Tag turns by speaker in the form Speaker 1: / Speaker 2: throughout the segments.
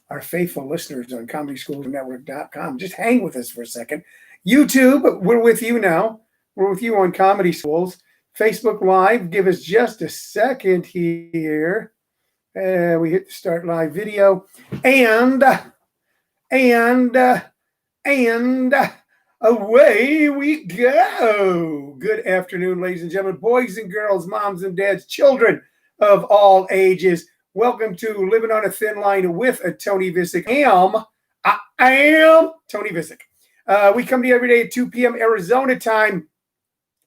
Speaker 1: our faithful listeners on ComedySchoolsNetwork.com. Just hang with us for a second. YouTube, we're with you now. We're with you on Comedy Schools. Facebook Live, give us just a second here. We hit the start live video. And away we go. Good afternoon, ladies and gentlemen, boys and girls, moms and dads, children of all ages. Welcome to Living on a Thin Line with Tony Vicich. I am Tony Vicich. We come to you every day at 2 p.m. Arizona time.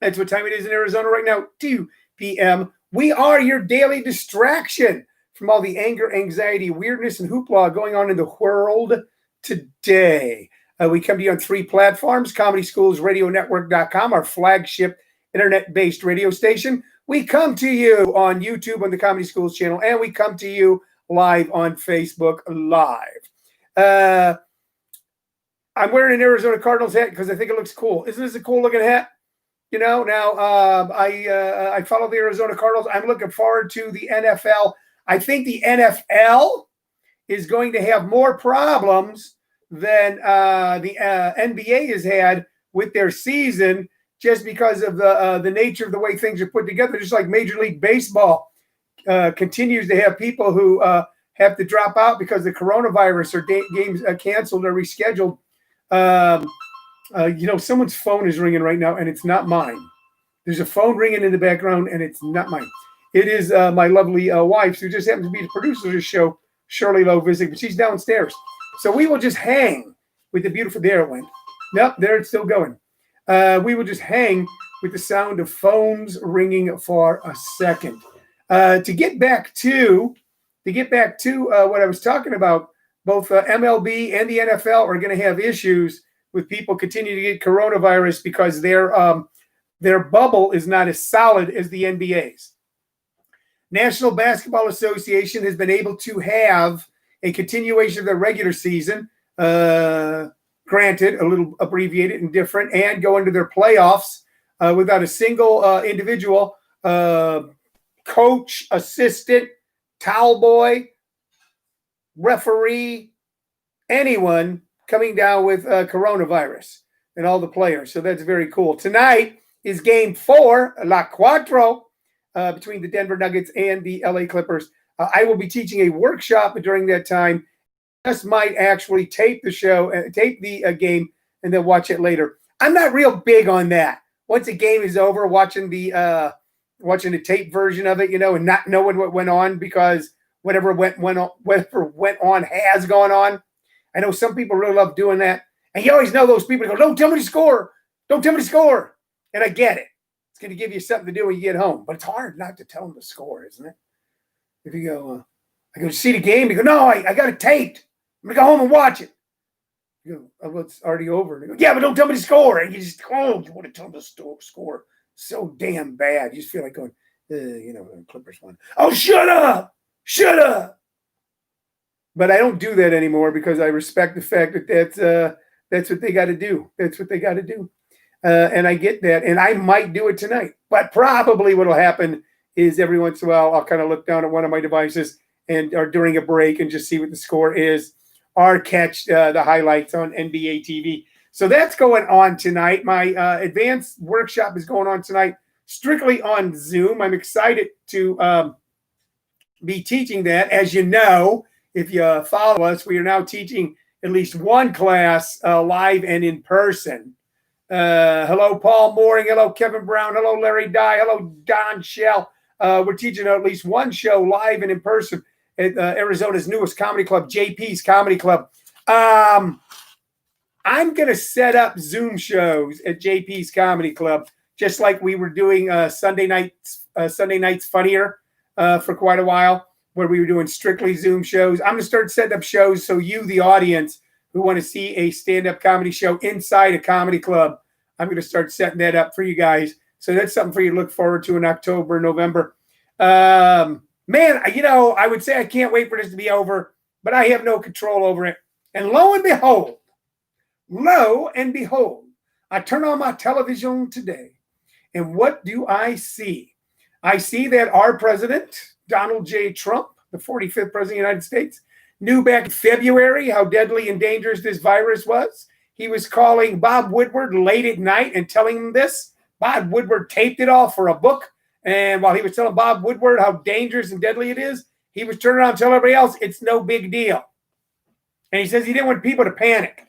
Speaker 1: That's what time it is in Arizona right now, 2 p.m. We are your daily distraction from all the anger, anxiety, weirdness, and hoopla going on in the world today. We come to you on 3 platforms: ComedySchoolsRadioNetwork.com, our flagship internet-based radio station. We come to you on YouTube on the Comedy Schools channel, and we come to you live on Facebook Live. I'm wearing an Arizona Cardinals hat because I think it looks cool. Isn't this a cool looking hat? You know, now I follow the Arizona Cardinals. I'm looking forward to the NFL. I think the NFL is going to have more problems than the NBA has had with their season, just because of the nature of the way things are put together. Just like Major League Baseball continues to have people who have to drop out because of coronavirus, or games canceled or rescheduled. Someone's phone is ringing right now, and it's not mine. There's a phone ringing in the background, and it's not mine. It is my lovely wife, who just happens to be the producer of the show, Shirley Lowe Vicich, but she's downstairs. So we will just hang with the beautiful, there it went. Nope, there it's still going. We will just hang with the sound of phones ringing for a second. To get back to what I was talking about, both MLB and the NFL are going to have issues with people continuing to get coronavirus because their bubble is not as solid as the NBA's. National Basketball Association has been able to have a continuation of their regular season, granted a little abbreviated and different, and go into their playoffs without a single individual, coach, assistant, towel boy, referee, anyone coming down with coronavirus, and all the players. So that's very cool. Tonight is game 4, La Cuatro, between the Denver Nuggets and the LA Clippers. I will be teaching a workshop during that time. Just might actually tape the game, and then watch it later. I'm not real big on that. Once a game is over, watching the tape version of it, and not knowing what went on, because whatever went on has gone on. I know some people really love doing that, and you always know those people who go, "Don't tell me to score! Don't tell me to score!" And I get it. It's going to give you something to do when you get home, but it's hard not to tell them to score, isn't it? If you go, I go to see the game, you go, "No, I got it taped. I'm going to go home and watch it." You go, "Oh, well, it's already over." And they go, "Yeah, but don't tell me to score." And you just, you want to tell them to score so damn bad. You just feel like going, the Clippers won. "Oh, shut up. Shut up." But I don't do that anymore because I respect the fact that that's what they got to do. That's what they got to do. And I get that. And I might do it tonight. But probably what will happen is every once in a while I'll kind of look down at one of my devices or during a break and just see what the score is, or catch the highlights on NBA TV. So that's going on tonight. My advanced workshop is going on tonight, strictly on Zoom. I'm excited to be teaching that. As you know, if you follow us, we are now teaching at least one class live and in person. Hello, Paul Mooring. Hello, Kevin Brown. Hello, Larry Dye. Hello, Don Shell. We're teaching at least one show live and in person at Arizona's newest comedy club, JP's Comedy Club. I'm going to set up Zoom shows at JP's Comedy Club, just like we were doing Sunday Nights Funnier for quite a while, where we were doing strictly Zoom shows. I'm going to start setting up shows so you, the audience, who want to see a stand-up comedy show inside a comedy club, I'm going to start setting that up for you guys. So that's something for you to look forward to in October, November. Man, I would say I can't wait for this to be over, but I have no control over it. And lo and behold, I turn on my television today, and what do I see? I see that our president, Donald J. Trump, the 45th president of the United States, knew back in February how deadly and dangerous this virus was. He was calling Bob Woodward late at night and telling him this. Bob Woodward taped it all for a book. And while he was telling Bob Woodward how dangerous and deadly it is, he was turning around and telling everybody else it's no big deal. And he says he didn't want people to panic.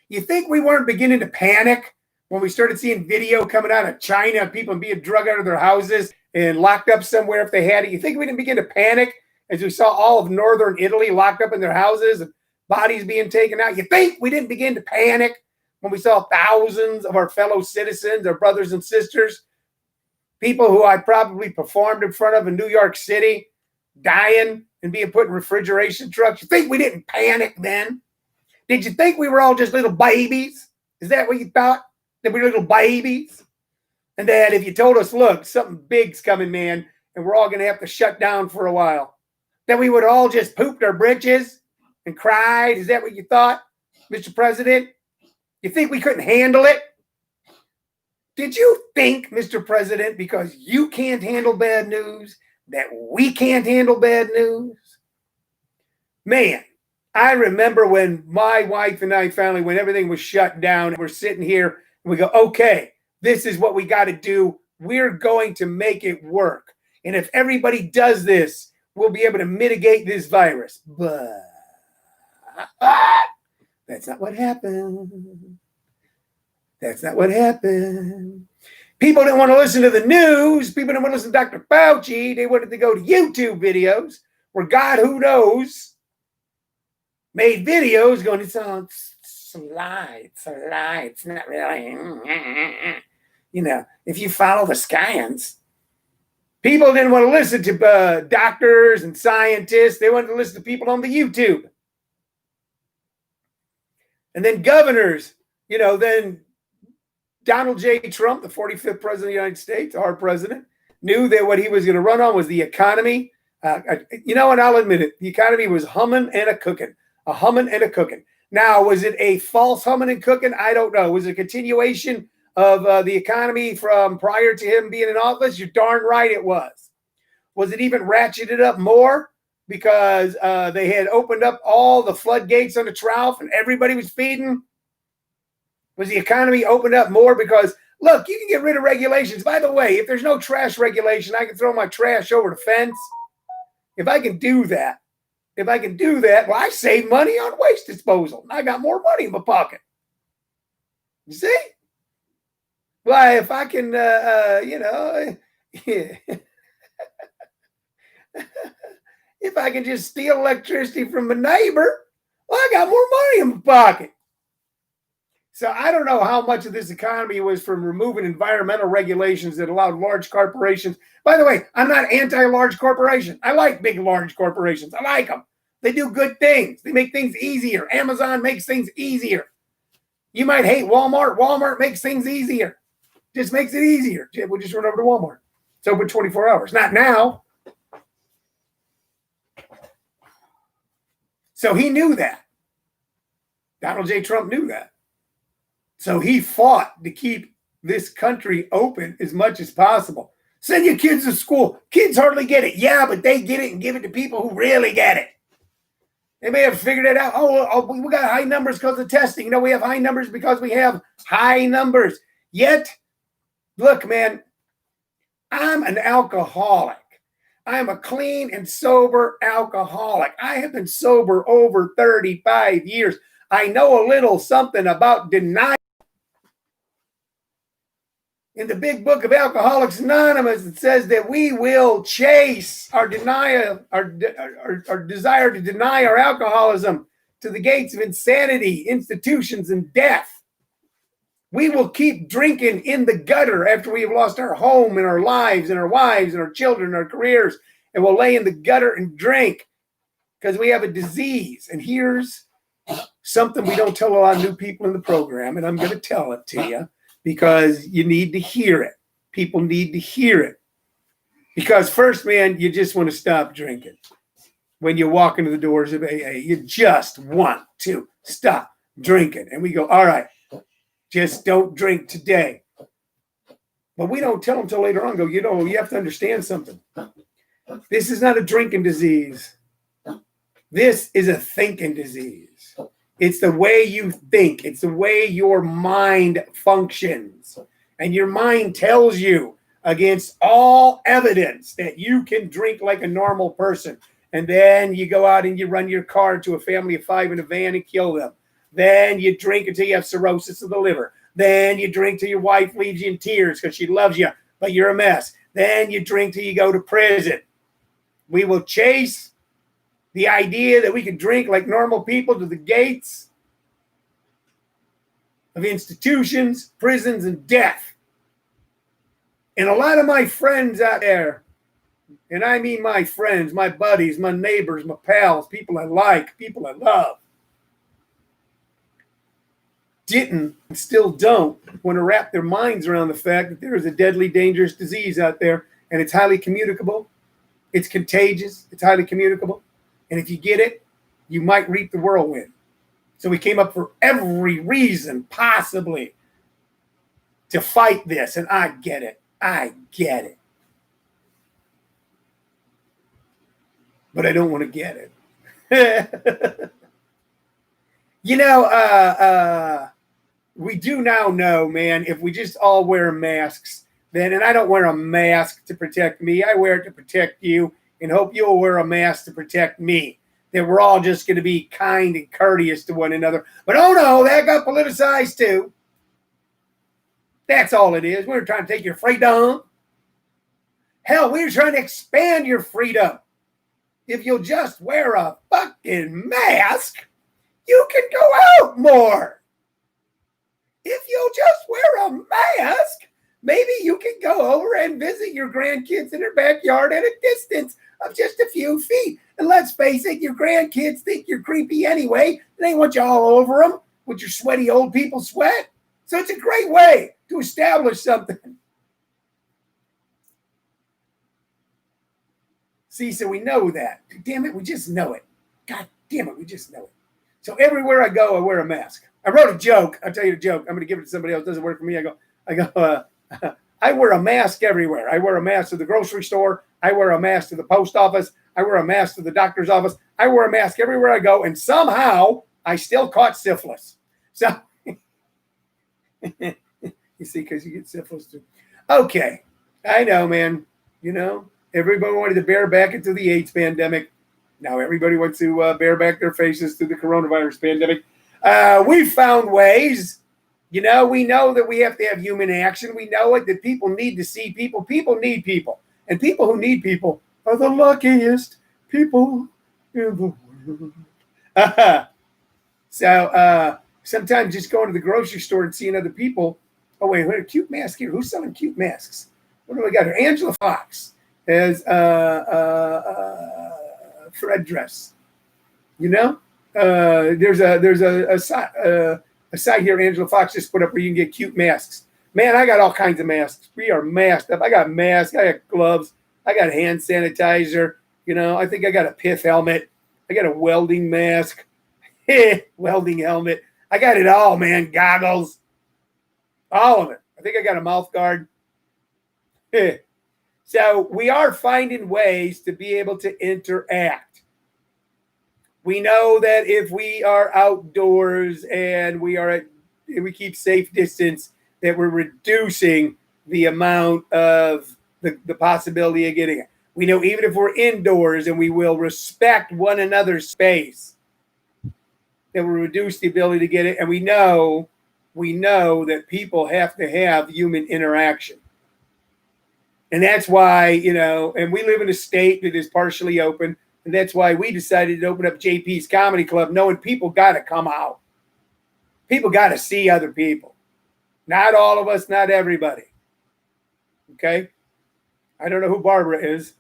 Speaker 1: You think we weren't beginning to panic when we started seeing video coming out of China of people being drugged out of their houses and locked up somewhere if they had it? You think we didn't begin to panic as we saw all of northern Italy locked up in their houses and bodies being taken out? You think we didn't begin to panic when we saw thousands of our fellow citizens, our brothers and sisters, people who I probably performed in front of in New York City, dying and being put in refrigeration trucks? You think we didn't panic then? Did you think we were all just little babies? Is that what you thought? That we were little babies? And that if you told us, look, something big's coming, man, and we're all going to have to shut down for a while, that we would all just pooped our britches and cried? Is that what you thought, Mr. President? You think we couldn't handle it? Did you think, Mr. President, because you can't handle bad news, that we can't handle bad news? Man, I remember when my wife and I finally, when everything was shut down, we're sitting here and we go, okay, this is what we got to do. We're going to make it work. And if everybody does this, we'll be able to mitigate this virus. But that's not what happened. That's not what happened. People didn't want to listen to the news. People didn't want to listen to Dr. Fauci. They wanted to go to YouTube videos where God, who knows, made videos going, it's a lie. It's a lie. It's not really. You know, if you follow the science. People didn't want to listen to doctors and scientists. They wanted to listen to people on the YouTube. And then governors, then Donald J. Trump, the 45th president of the United States, our president, knew that what he was going to run on was the economy. And I'll admit it, the economy was humming and a cooking. Now, was it a false humming and cooking? I don't know. Was it a continuation of the economy from prior to him being in office? You're darn right it was. Was it even ratcheted up more because they had opened up all the floodgates on the trough and everybody was feeding? Was the economy opened up more because, look, you can get rid of regulations. By the way, if there's no trash regulation, I can throw my trash over the fence. If I can do that, well, I save money on waste disposal. I got more money in my pocket. You see? Well, if I can, if I can just steal electricity from my neighbor, well, I got more money in my pocket. So I don't know how much of this economy was from removing environmental regulations that allowed large corporations. By the way, I'm not anti-large corporations. I like big, large corporations. I like them. They do good things. They make things easier. Amazon makes things easier. You might hate Walmart. Walmart makes things easier. Just makes it easier. We'll just run over to Walmart. It's open 24 hours. Not now. So he knew that. Donald J. Trump knew that. So he fought to keep this country open as much as possible. Send your kids to school. Kids hardly get it. Yeah, but they get it and give it to people who really get it. They may have figured it out. Oh, we got high numbers because of testing. No, we have high numbers because we have high numbers. Yet, look, man, I'm an alcoholic. I'm a clean and sober alcoholic. I have been sober over 35 years. I know a little something about denial. In the big book of Alcoholics Anonymous, it says that we will chase our desire to deny our alcoholism to the gates of insanity, institutions, and death. We will keep drinking in the gutter after we have lost our home and our lives and our wives and our children and our careers, and we'll lay in the gutter and drink because we have a disease. And here's something we don't tell a lot of new people in the program, and I'm going to tell it to you. Because you need to hear it. People need to hear it. Because first, man, you just want to stop drinking. When you walk into the doors of AA, you just want to stop drinking. And we go, all right, just don't drink today. But we don't tell them until later on, you have to understand something. This is not a drinking disease. This is a thinking disease. It's the way you think. It's the way your mind functions. And your mind tells you against all evidence that you can drink like a normal person. And then you go out and you run your car to a family of 5 in a van and kill them. Then you drink until you have cirrhosis of the liver. Then you drink till your wife leaves you in tears because she loves you, but you're a mess. Then you drink till you go to prison. We will chase the idea that we can drink like normal people to the gates of institutions, prisons, and death. And a lot of my friends out there, and I mean my friends, my buddies, my neighbors, my pals, people I like, people I love, didn't and still don't want to wrap their minds around the fact that there is a deadly, dangerous disease out there, and it's highly communicable, it's contagious, it's highly communicable, and if you get it, you might reap the whirlwind. So we came up for every reason possibly to fight this, and I get it. I get it. But I don't want to get it. We do now know, man, if we just all wear masks, then, and I don't wear a mask to protect me, I wear it to protect you and hope you'll wear a mask to protect me. That we're all just going to be kind and courteous to one another. But oh no, that got politicized too. That's all it is. We're trying to take your freedom. Hell, we're trying to expand your freedom. If you'll just wear a fucking mask, you can go out more. If you'll just wear a mask, maybe you can go over and visit your grandkids in their backyard at a distance of just a few feet. And let's face it, your grandkids think you're creepy anyway. They want you all over them with your sweaty old people sweat. So it's a great way to establish something. See, so we know that. Damn it, we just know it. God damn it, we just know it. So everywhere I go, I wear a mask. I wrote a joke. I'll tell you a joke. I'm going to give it to somebody else. It doesn't work for me. I wear a mask everywhere. I wear a mask to the grocery store. I wear a mask to the post office. I wear a mask to the doctor's office. I wear a mask everywhere I go. And somehow I still caught syphilis. So, you see, because you get syphilis too. Okay. I know, man. You know, everybody wanted to bear back into the AIDS pandemic. Now everybody wants to bear back their faces to the coronavirus pandemic. We found ways. You know, we know that we have to have human action. We know it, that people need to see people. People need people. And people who need people are the luckiest people in the world. So sometimes just going to the grocery store and seeing other people. Oh, wait, a cute mask here. Who's selling cute masks? What do we got here? Angela Fox has thread dress. You know? There's a site here Angela Fox just put up where you can get cute masks. Man, I got all kinds of masks. We are masked up. I got masks. I got gloves. I got hand sanitizer. You know, I think I got a pith helmet. I got a welding mask. Welding helmet. I got it all, man. Goggles. All of it. I think I got a mouth guard. So we are finding ways to be able to interact. We know that if we are outdoors and we keep safe distance, that we're reducing the amount of the possibility of getting it. We know even if we're indoors and we will respect one another's space, that will reduce the ability to get it. And we know that people have to have human interaction. And that's why, you know, and we live in a state that is partially open. And that's why we decided to open up JP's Comedy Club, knowing people got to come out. People got to see other people. Not all of us, not everybody. Okay? I don't know who Barbara is.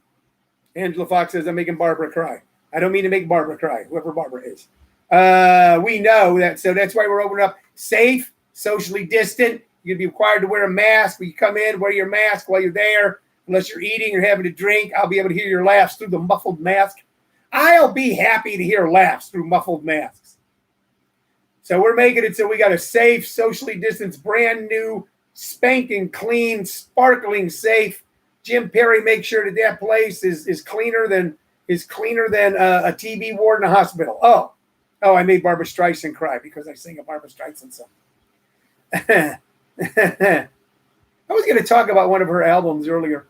Speaker 1: Angela Fox says, I'm making Barbara cry. I don't mean to make Barbara cry, whoever Barbara is. We know that, so that's why we're opening up safe, socially distant. You're going to be required to wear a mask. When you come in, wear your mask while you're there. Unless you're eating or having a drink, I'll be able to hear your laughs through the muffled mask. I'll be happy to hear laughs through muffled masks. So we're making it so we got a safe, socially distanced, brand new, spanking clean, sparkling safe. Jim Perry makes sure that place is cleaner than is cleaner than a TB ward in a hospital. Oh, I made Barbara Streisand cry because I sing a Barbara Streisand song. I was going to talk about one of her albums earlier,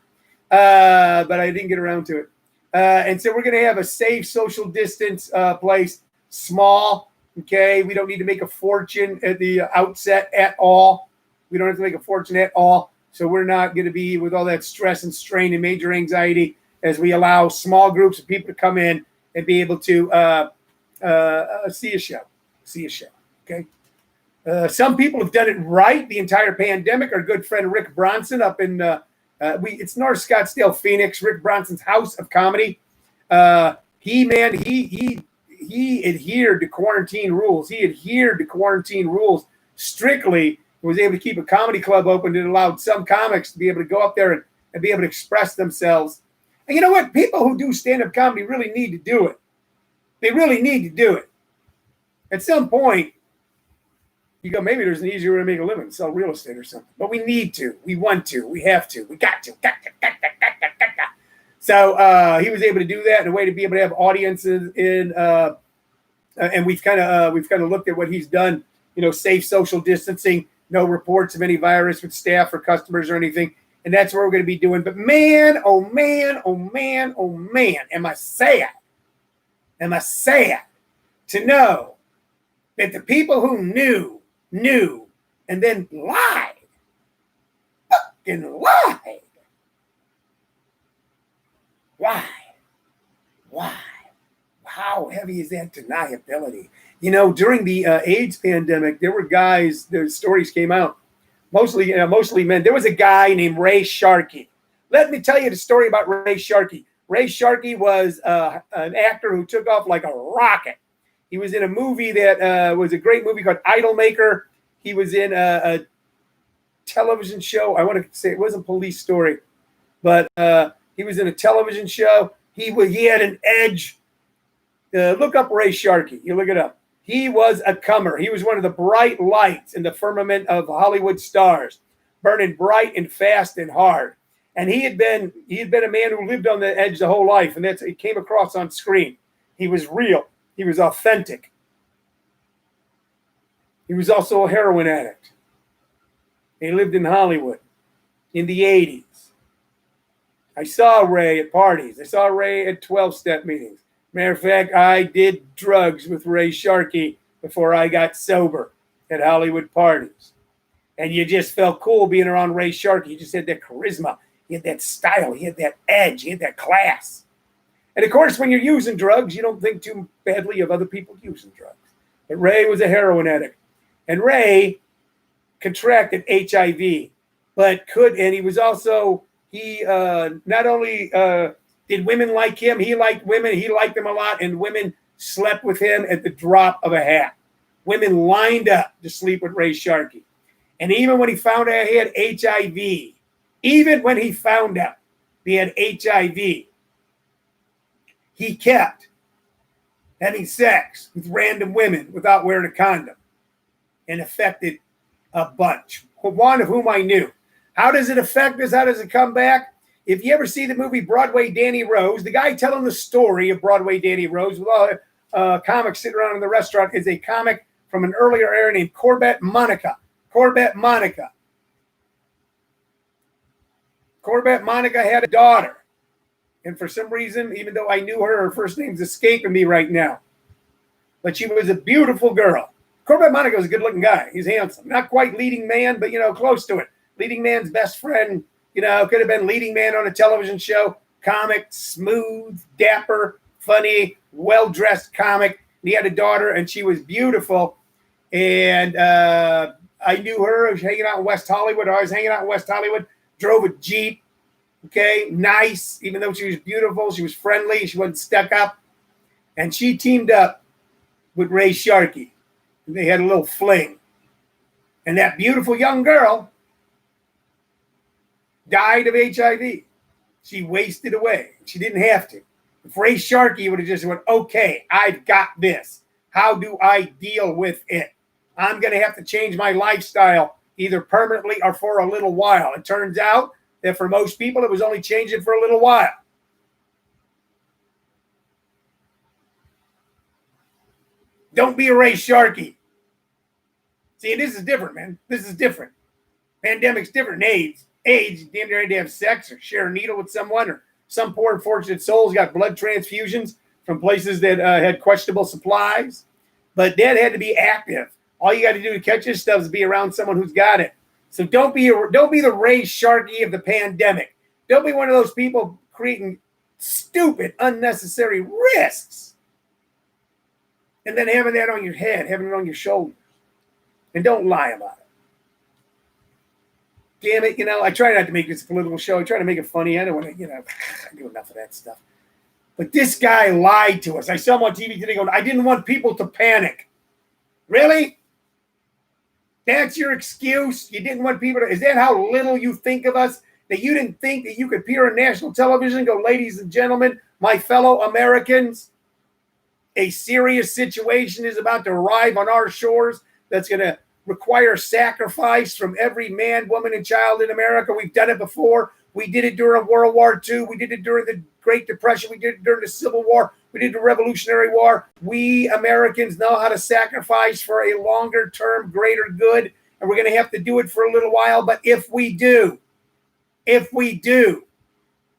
Speaker 1: but I didn't get around to it. And so we're going to have a safe social distance place, small. Okay, we don't need to make a fortune at the outset at all. We don't have to make a fortune at all. So we're not going to be with all that stress and strain and major anxiety as we allow small groups of people to come in and be able to see a show. Okay. Some people have done it right the entire pandemic. Our good friend Rick Bronson up in it's North Scottsdale, Phoenix. Rick Bronson's House of Comedy. He adhered to quarantine rules. He adhered to quarantine rules strictly. He was able to keep a comedy club open that allowed some comics to be able to go up there and be able to express themselves. And you know what? People who do stand-up comedy really need to do it. They really need to do it. At some point, you go, maybe there's an easier way to make a living, sell real estate or something. But we need to. We want to. We have to. We got to. So he was able to do that in a way to be able to have audiences in. And we've kind of looked at what he's done. You know, safe social distancing, no reports of any virus with staff or customers or anything. And that's what we're going to be doing. But man, oh man, oh man, oh man, am I sad to know that the people who knew, and then fucking lied. Why? How heavy is that deniability? You know, during the AIDS pandemic, there were guys, the stories came out, mostly men. There was a guy named Ray Sharkey. Let me tell you the story about Ray Sharkey. Ray Sharkey was an actor who took off like a rocket. He was in a movie that was a great movie called Idolmaker. He was in a television show. I want to say it wasn't Police Story, but he was in a television show. He had an edge. Look up Ray Sharkey. You look it up. He was a comer. He was one of the bright lights in the firmament of Hollywood stars, burning bright and fast and hard. And he had been a man who lived on the edge the whole life, and it came across on screen. He was real. He was authentic. He was also a heroin addict. He lived in Hollywood in the 80s. I saw Ray at parties. I saw Ray at 12-step meetings. Matter of fact, I did drugs with Ray Sharkey before I got sober at Hollywood parties. And you just felt cool being around Ray Sharkey. He just had that charisma. He had that style. He had that edge. He had that class. And of course, when you're using drugs, you don't think too badly of other people using drugs. But Ray was a heroin addict. And Ray contracted HIV, and he was also, not only did women like him, he liked women, he liked them a lot, and women slept with him at the drop of a hat. Women lined up to sleep with Ray Sharkey. And even when he found out he had HIV, he kept having sex with random women without wearing a condom and affected a bunch, one of whom I knew. How does it affect us? How does it come back? If you ever see the movie Broadway Danny Rose, the guy telling the story of Broadway Danny Rose with all comics sitting around in the restaurant is a comic from an earlier era named Corbett Monica. Corbett Monica had a daughter. And for some reason, even though I knew her first name's escaping me right now. But she was a beautiful girl. Corbett Monica was a good-looking guy. He's handsome. Not quite leading man, but, close to it. Leading man's best friend, could have been leading man on a television show. Comic, smooth, dapper, funny, well-dressed comic. And he had a daughter, and she was beautiful. And I knew her. I was hanging out in West Hollywood. Drove a Jeep. Okay, nice. Even though she was beautiful, she was friendly. She wasn't stuck up. And she teamed up with Ray Sharkey. And they had a little fling. And that beautiful young girl died of HIV. She wasted away. She didn't have to. If Ray Sharkey would have just went, okay, I've got this. How do I deal with it? I'm going to have to change my lifestyle either permanently or for a little while. It turns out that for most people, it was only changing for a little while. Don't be a Ray Sharkey. See, this is different, man. This is different. Pandemic's different than AIDS. AIDS, damn near had to have sex or share a needle with someone, or some poor unfortunate souls got blood transfusions from places that had questionable supplies. But that had to be active. All you got to do to catch this stuff is be around someone who's got it. So don't be the Ray Sharkey of the pandemic. Don't be one of those people creating stupid, unnecessary risks and then having that on your head, having it on your shoulders. And don't lie about it. Damn it, I try not to make this a political show. I try to make it funny. I don't want to, I do enough of that stuff. But this guy lied to us. I saw him on TV today going, I didn't want people to panic. Really? That's your excuse? You didn't want people to... Is that how little you think of us? That you didn't think that you could appear on national television and go, ladies and gentlemen, my fellow Americans, a serious situation is about to arrive on our shores that's going to require sacrifice from every man, woman, and child in America. We've done it before. We did it during World War II. We did it during the Great Depression. We did it during the Civil War. We did the Revolutionary War. We Americans know how to sacrifice for a longer term, greater good. And we're going to have to do it for a little while. But if we do,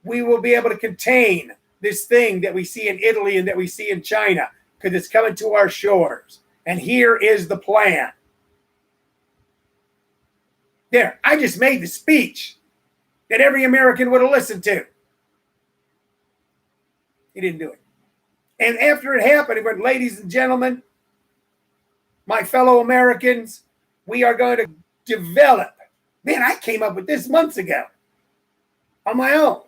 Speaker 1: we will be able to contain this thing that we see in Italy and that we see in China, because it's coming to our shores. And here is the plan. There, I just made the speech that every American would have listened to. He didn't do it. And after it happened, he went, ladies and gentlemen, my fellow Americans, we are going to develop. Man, I came up with this months ago on my own.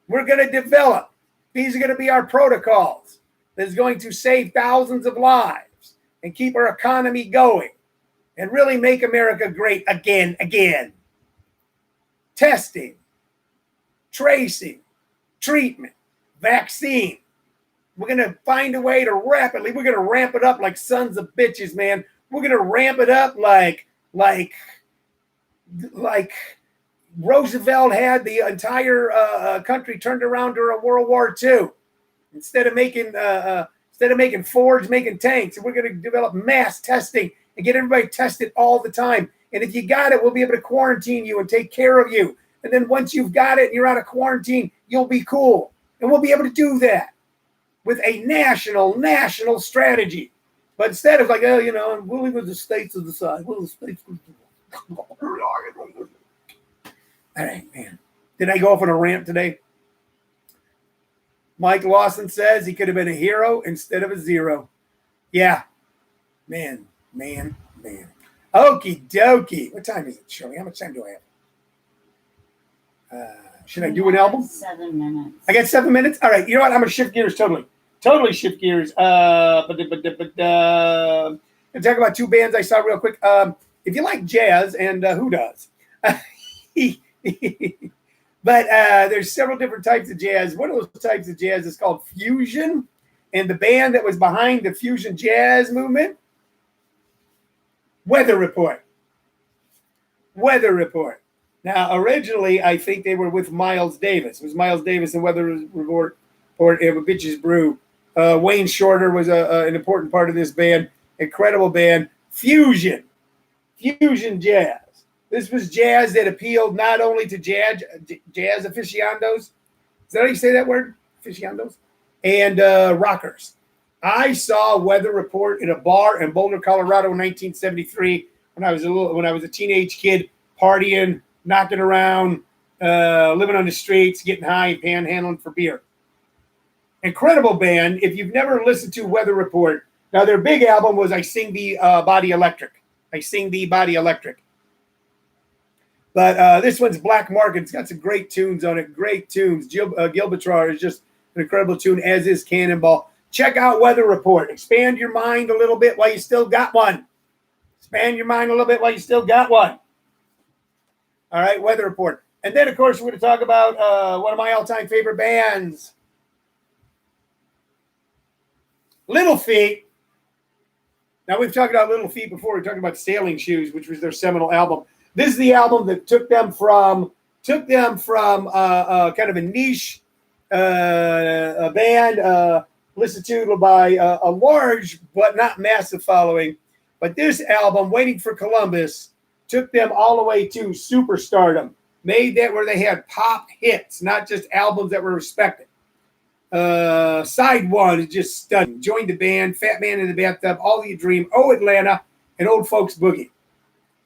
Speaker 1: We're going to develop. These are going to be our protocols that is going to save thousands of lives and keep our economy going and really make America great again. Testing, tracing, treatment, vaccine. We're going to find a way to we're going to ramp it up like sons of bitches, man. We're going to ramp it up like Roosevelt had the entire country turned around during World War II. Instead of making Fords, making tanks. And we're going to develop mass testing and get everybody tested all the time. And if you got it, we'll be able to quarantine you and take care of you. And then once you've got it and you're out of quarantine, you'll be cool. And we'll be able to do that with a national strategy. But instead of like, we'll leave the states to decide. All right, man. Did I go off on a rant today? Mike Lawson says he could have been a hero instead of a zero. Yeah. Man. Okie dokie. What time is it, Shirley? How much time do I have? Should I do an album?
Speaker 2: 7 minutes.
Speaker 1: I got 7 minutes? All right. You know what? I'm going to shift gears totally. Totally shift gears. I'll talk about two bands I saw real quick. If you like jazz, and who does? But there's several different types of jazz. One of those types of jazz is called fusion. And the band that was behind the fusion jazz movement, Weather Report. Now, originally, I think they were with Miles Davis. It was Miles Davis and Weather Report and Vicich Brew. Wayne Shorter was an important part of this band. Incredible band. Fusion jazz. This was jazz that appealed not only to jazz aficionados. Is that how you say that word? Aficionados? And rockers. I saw Weather Report in a bar in Boulder, Colorado in 1973 when I was a teenage kid, partying, knocking around, living on the streets, getting high, and panhandling for beer. Incredible band. If you've never listened to Weather Report, now their big album was I Sing Thee Body Electric. But this one's Black Market. It's got some great tunes on it. Great tunes. Gilbertrand is just an incredible tune, as is Cannonball. Check out Weather Report. Expand your mind a little bit while you still got one. All right, Weather Report. And then, of course, we're going to talk about one of my all-time favorite bands, Little Feat. Now, we've talked about Little Feat before. We talked about Sailing Shoes, which was their seminal album. This is the album that took them from kind of a niche band, listened to by a large but not massive following. But this album, Waiting for Columbus, took them all the way to superstardom. Made that where they had pop hits, not just albums that were respected. Side one is just stunning. Joined the band, Fat Man in the Bathtub, All You Dream, Oh Atlanta, and Old Folks Boogie.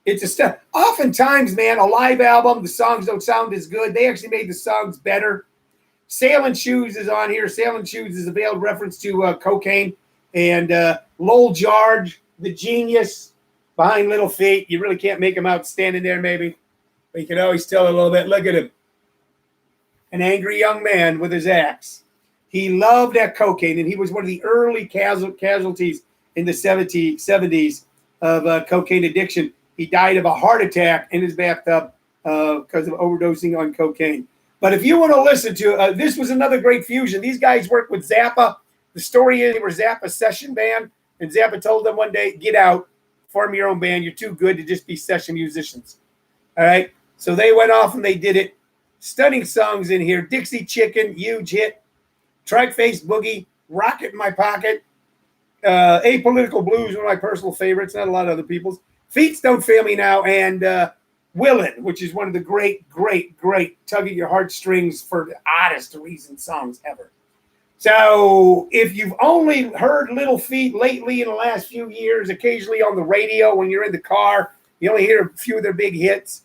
Speaker 1: It's a stuff. Oftentimes, man, a live album, the songs don't sound as good. They actually made the songs better. Sailing Shoes is on here. Sailing Shoes is a veiled reference to cocaine. And Lowell George, the genius behind Little Feat. You really can't make him out standing there, maybe. But you can always tell a little bit. Look at him. An angry young man with his axe. He loved that cocaine, and he was one of the early casualties in the 70s of cocaine addiction. He died of a heart attack in his bathtub because of overdosing on cocaine. But if you want to listen to this was another great fusion. These guys worked with Zappa. The story is they were Zappa's session band, and Zappa told them one day, get out, form your own band. You're too good to just be session musicians. All right? So they went off and they did it. Stunning songs in here. Dixie Chicken, huge hit. Tripe-Face Boogie, Rocket in My Pocket. Apolitical Blues, one of my personal favorites, not a lot of other people's. Feats Don't Fail Me Now, and Willin', which is one of the great tug at your heartstrings for the oddest reason songs ever. So if you've only heard Little Feat lately in the last few years, occasionally on the radio when you're in the car, you only hear a few of their big hits,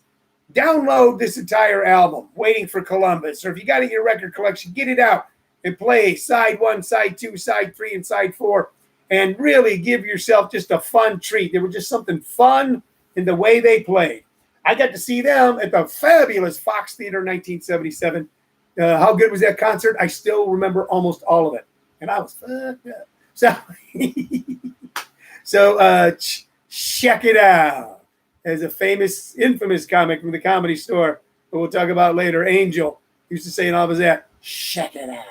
Speaker 1: download this entire album, Waiting for Columbus. Or if you got it in your record collection, get it out and play side 1, side 2, side 3, and side 4. And really give yourself just a fun treat. There was just something fun in the way they played. I got to see them at the fabulous Fox Theater in 1977. How good was that concert? I still remember almost all of it. And I was fucked up. So, check it out. As a infamous comic from the Comedy Store, who we'll talk about later, Angel, used to say in all of his act, check it out.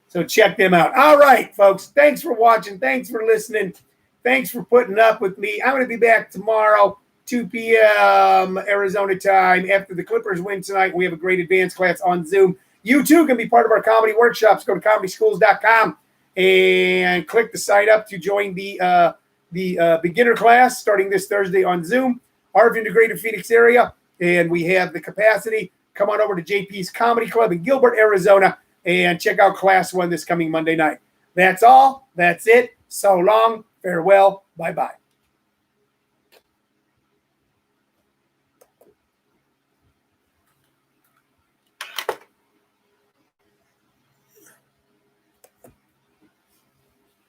Speaker 1: So check them out. All right, folks. Thanks for watching. Thanks for listening. Thanks for putting up with me. I'm going to be back tomorrow, 2 p.m. Arizona time. After the Clippers win tonight, we have a great advanced class on Zoom. You, too, can be part of our comedy workshops. Go to comedyschools.com and click the sign up to join the beginner class starting this Thursday on Zoom. Or if you're in the greater Phoenix area and we have the capacity, come on over to JP's Comedy Club in Gilbert, Arizona, and check out Class 1 this coming Monday night. That's all. That's it. So long. Farewell. Bye-bye.